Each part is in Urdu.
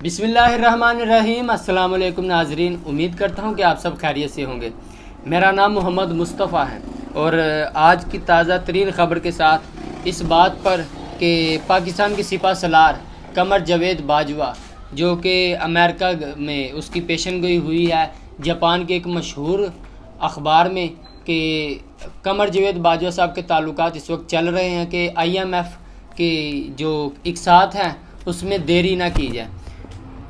بسم اللہ الرحمن الرحیم۔ السلام علیکم ناظرین، امید کرتا ہوں کہ آپ سب خیریت سے ہوں گے۔ میرا نام محمد مصطفیٰ ہے اور آج کی تازہ ترین خبر کے ساتھ اس بات پر کہ پاکستان کی سپہ سالار قمر جاوید باجوہ جو کہ امریکہ میں اس کی پیشن گوئی ہوئی ہے جاپان کے ایک مشہور اخبار میں کہ قمر جاوید باجوہ صاحب کے تعلقات اس وقت چل رہے ہیں کہ IMF کے جو اقساط ہیں اس میں دیری نہ کی جائے۔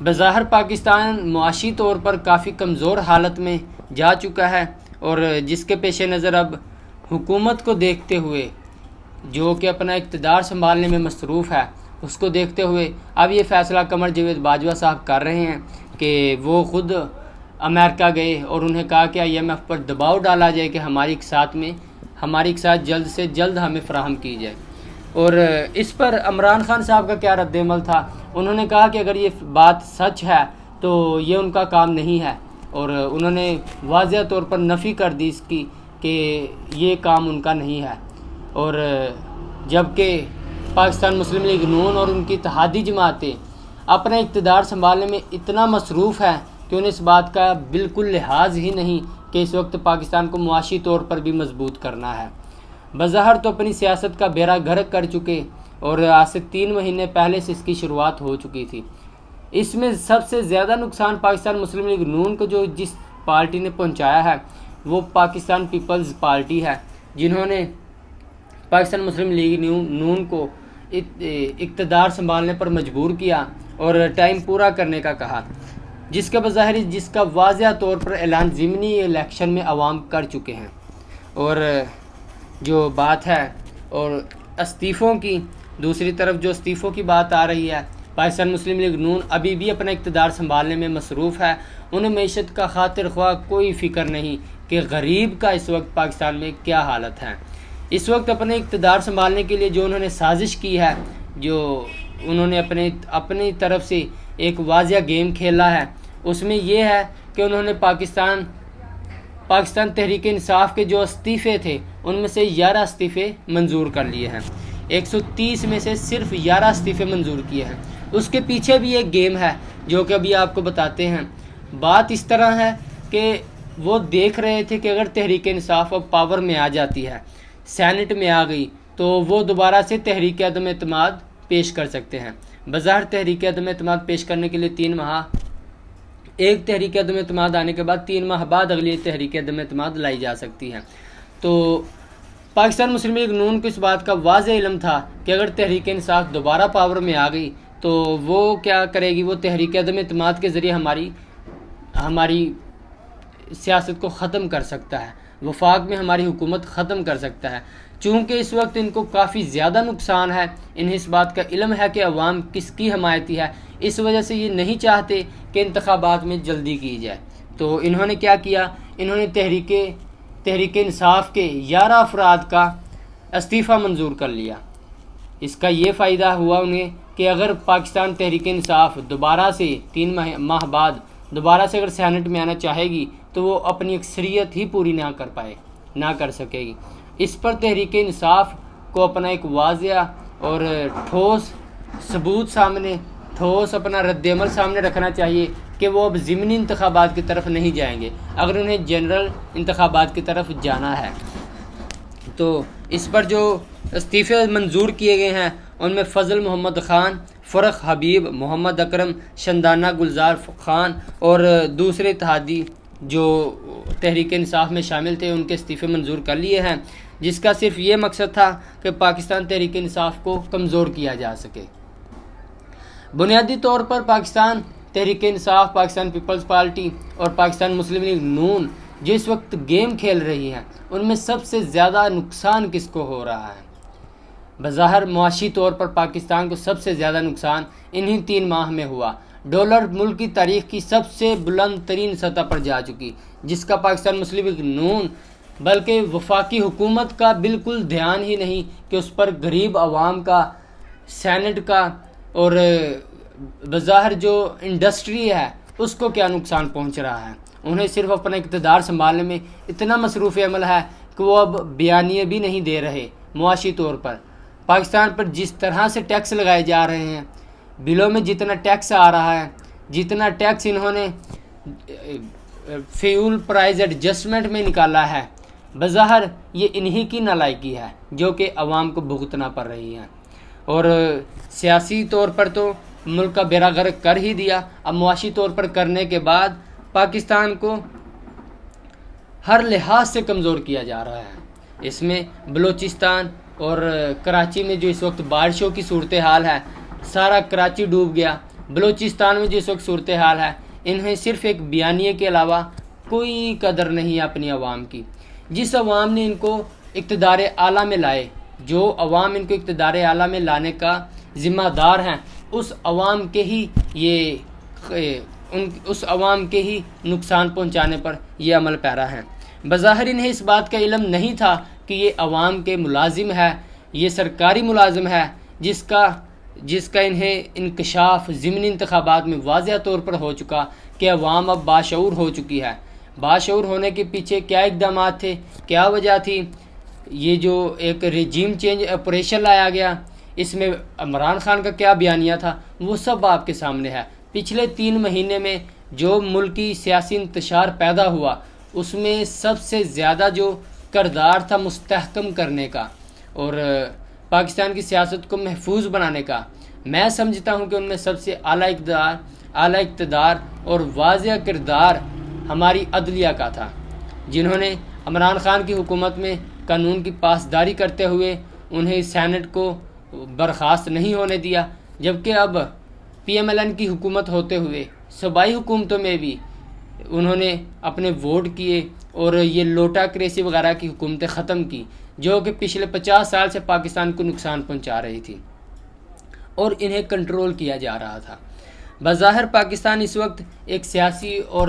بظاہر پاکستان معاشی طور پر کافی کمزور حالت میں جا چکا ہے اور جس کے پیش نظر اب حکومت کو دیکھتے ہوئے جو کہ اپنا اقتدار سنبھالنے میں مصروف ہے اس کو دیکھتے ہوئے اب یہ فیصلہ قمر جاوید باجوہ صاحب کر رہے ہیں کہ وہ خود امریکہ گئے اور انہیں کہا کہ IMF پر دباؤ ڈالا جائے کہ ہماری اقساط جلد سے جلد ہمیں فراہم کی جائے۔ اور اس پر عمران خان صاحب کا کیا رد عمل تھا؟ انہوں نے کہا کہ اگر یہ بات سچ ہے تو یہ ان کا کام نہیں ہے اور انہوں نے واضح طور پر نفی کر دی اس کی کہ یہ کام ان کا نہیں ہے۔ اور جبکہ پاکستان مسلم لیگ نون اور ان کی اتحادی جماعتیں اپنا اقتدار سنبھالنے میں اتنا مصروف ہیں کہ انہیں اس بات کا بالکل لحاظ ہی نہیں کہ اس وقت پاکستان کو معاشی طور پر بھی مضبوط کرنا ہے۔ بظاہر تو اپنی سیاست کا بیڑا غرق کر چکے اور آج سے 3 مہینے پہلے سے اس کی شروعات ہو چکی تھی۔ اس میں سب سے زیادہ نقصان پاکستان مسلم لیگ نون کو جو جس پارٹی نے پہنچایا ہے وہ پاکستان پیپلز پارٹی ہے، جنہوں نے پاکستان مسلم لیگ نون کو اقتدار سنبھالنے پر مجبور کیا اور ٹائم پورا کرنے کا کہا، جس کا واضح طور پر اعلان ضمنی الیکشن میں عوام کر چکے ہیں۔ اور جو بات ہے اور استعفوں کی، دوسری طرف جو استعفوں کی بات آ رہی ہے، پاکستان مسلم لیگ نون ابھی بھی اپنا اقتدار سنبھالنے میں مصروف ہے۔ انہیں معیشت کا خاطر خواہ کوئی فکر نہیں کہ غریب کا اس وقت پاکستان میں کیا حالت ہے۔ اس وقت اپنے اقتدار سنبھالنے کے لیے جو انہوں نے سازش کی ہے، جو انہوں نے اپنی طرف سے ایک واضح گیم کھیلا ہے، اس میں یہ ہے کہ انہوں نے پاکستان تحریک انصاف کے جو استعفے تھے ان میں سے 11 استعفے منظور کر لیے ہیں۔ 130 میں سے صرف 11 استعفے منظور کیے ہیں۔ اس کے پیچھے بھی ایک گیم ہے جو کہ ابھی آپ کو بتاتے ہیں۔ بات اس طرح ہے کہ وہ دیکھ رہے تھے کہ اگر تحریک انصاف اب پاور میں آ جاتی ہے، سینٹ میں آ گئی، تو وہ دوبارہ سے تحریک عدم اعتماد پیش کر سکتے ہیں۔ بظاہر تحریک عدم اعتماد پیش کرنے کے لیے 3 ماہ، ایک تحریک عدم اعتماد آنے کے بعد 3 ماہ بعد اگلی تحریک عدم اعتماد لائی جا سکتی ہے۔ تو پاکستان مسلم لیگ نون کو اس بات کا واضح علم تھا کہ اگر تحریک انصاف دوبارہ پاور میں آ گئی تو وہ کیا کرے گی، وہ تحریک عدم اعتماد کے ذریعے ہماری سیاست کو ختم کر سکتا ہے، وفاق میں ہماری حکومت ختم کر سکتا ہے۔ چونکہ اس وقت ان کو کافی زیادہ نقصان ہے، انہیں اس بات کا علم ہے کہ عوام کس کی حمایتی ہے، اس وجہ سے یہ نہیں چاہتے کہ انتخابات میں جلدی کی جائے۔ تو انہوں نے کیا کیا، انہوں نے تحریک انصاف کے 11 افراد کا استعفیٰ منظور کر لیا۔ اس کا یہ فائدہ ہوا انہیں کہ اگر پاکستان تحریک انصاف دوبارہ سے 3 ماہ بعد دوبارہ سے اگر سینٹ میں آنا چاہے گی تو وہ اپنی اکثریت ہی پوری نہ کر سکے گی۔ اس پر تحریک انصاف کو اپنا ایک واضح اور ٹھوس اپنا رد عمل سامنے رکھنا چاہیے کہ وہ اب ضمنی انتخابات کی طرف نہیں جائیں گے اگر انہیں جنرل انتخابات کی طرف جانا ہے۔ تو اس پر جو استعفے منظور کیے گئے ہیں ان میں فضل محمد خان، فرخ حبیب، محمد اکرم، شندانہ گلزار خان اور دوسرے اتحادی جو تحریک انصاف میں شامل تھے ان کے استعفے منظور کر لیے ہیں، جس کا صرف یہ مقصد تھا کہ پاکستان تحریک انصاف کو کمزور کیا جا سکے۔ بنیادی طور پر پاکستان تحریک انصاف، پاکستان پیپلز پارٹی اور پاکستان مسلم لیگ نون جو اس وقت گیم کھیل رہی ہیں ان میں سب سے زیادہ نقصان کس کو ہو رہا ہے؟ بظاہر معاشی طور پر پاکستان کو سب سے زیادہ نقصان انہی 3 ماہ میں ہوا۔ ڈالر ملک کی تاریخ کی سب سے بلند ترین سطح پر جا چکی، جس کا پاکستان مسلم لیگ نون بلکہ وفاقی حکومت کا بالکل دھیان ہی نہیں کہ اس پر غریب عوام کا، سینٹ کا اور بظاہر جو انڈسٹری ہے اس کو کیا نقصان پہنچ رہا ہے۔ انہیں صرف اپنا اقتدار سنبھالنے میں اتنا مصروف عمل ہے کہ وہ اب بیانیے بھی نہیں دے رہے۔ معاشی طور پر پاکستان پر جس طرح سے ٹیکس لگائے جا رہے ہیں، بلوں میں جتنا ٹیکس آ رہا ہے، جتنا ٹیکس انہوں نے فیول پرائز ایڈجسٹمنٹ میں نکالا ہے، بظاہر یہ انہی کی نالائکی ہے جو کہ عوام کو بھگتنا پڑ رہی ہے۔ اور سیاسی طور پر تو ملک کا بیڑا غرق کر ہی دیا، اب معاشی طور پر کرنے کے بعد پاکستان کو ہر لحاظ سے کمزور کیا جا رہا ہے۔ اس میں بلوچستان اور کراچی میں جو اس وقت بارشوں کی صورتحال ہے، سارا کراچی ڈوب گیا۔ بلوچستان میں جو اس وقت صورتحال ہے، انہیں صرف ایک بیانیے کے علاوہ کوئی قدر نہیں ہے اپنی عوام کی۔ جس عوام نے ان کو اقتدار اعلیٰ میں لائے، جو عوام ان کو اقتدار اعلیٰ میں لانے کا ذمہ دار ہیں، اس عوام کے ہی نقصان پہنچانے پر یہ عمل پیرا ہیں۔ بظاہر انہیں اس بات کا علم نہیں تھا کہ یہ عوام کے ملازم ہے، یہ سرکاری ملازم ہے، جس کا انہیں انکشاف ضمنی انتخابات میں واضح طور پر ہو چکا کہ عوام اب باشعور ہو چکی ہے۔ باشعور ہونے کے پیچھے کیا اقدامات تھے، کیا وجہ تھی، یہ جو ایک ریجیم چینج آپریشن لایا گیا، اس میں عمران خان کا کیا بیانیہ تھا، وہ سب آپ کے سامنے ہے۔ پچھلے 3 مہینے میں جو ملکی سیاسی انتشار پیدا ہوا، اس میں سب سے زیادہ جو کردار تھا مستحکم کرنے کا اور پاکستان کی سیاست کو محفوظ بنانے کا، میں سمجھتا ہوں کہ ان میں سب سے اعلیٰ اقتدار اور واضح کردار ہماری عدلیہ کا تھا، جنہوں نے عمران خان کی حکومت میں قانون کی پاسداری کرتے ہوئے انہیں سینٹ کو برخاست نہیں ہونے دیا، جبکہ اب پی ایم ایل این کی حکومت ہوتے ہوئے صوبائی حکومتوں میں بھی انہوں نے اپنے ووٹ کیے اور یہ لوٹا کریسی وغیرہ کی حکومتیں ختم کی، جو کہ پچھلے 50 سال سے پاکستان کو نقصان پہنچا رہی تھی اور انہیں کنٹرول کیا جا رہا تھا۔ بظاہر پاکستان اس وقت ایک سیاسی اور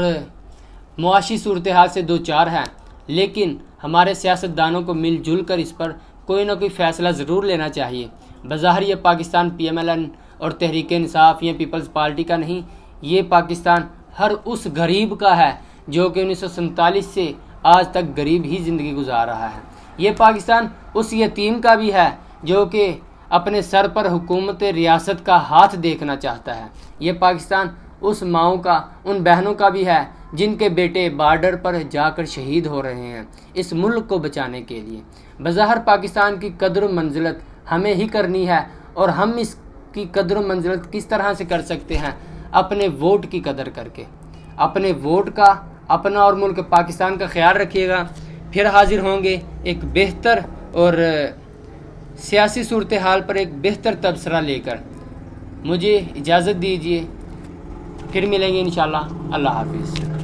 معاشی صورتحال سے دوچار ہے، لیکن ہمارے سیاستدانوں کو مل جل کر اس پر کوئی نہ کوئی فیصلہ ضرور لینا چاہیے۔ بظاہر یہ Pakistan P M L N اور تحریک انصاف یا پیپلز پارٹی کا نہیں، یہ پاکستان ہر اس غریب کا ہے جو کہ 1947 سے آج تک غریب ہی زندگی گزار رہا ہے۔ یہ پاکستان اس یتیم کا بھی ہے جو کہ اپنے سر پر حکومت ریاست کا ہاتھ دیکھنا چاہتا ہے۔ یہ پاکستان اس ماؤں کا، ان بہنوں کا بھی ہے جن کے بیٹے بارڈر پر جا کر شہید ہو رہے ہیں اس ملک کو بچانے کے لیے۔ بظاہر پاکستان کی قدر و منزلت ہمیں ہی کرنی ہے، اور ہم اس کی قدر و منزلت کس طرح سے کر سکتے ہیں؟ اپنے ووٹ کی قدر کر کے، اپنے ووٹ کا، اپنا اور ملک پاکستان کا خیال رکھیے گا۔ پھر حاضر ہوں گے ایک بہتر اور سیاسی صورتحال پر ایک بہتر تبصرہ لے کر۔ مجھے اجازت دیجیے، پھر ملیں گے انشاءاللہ۔ اللہ حافظ۔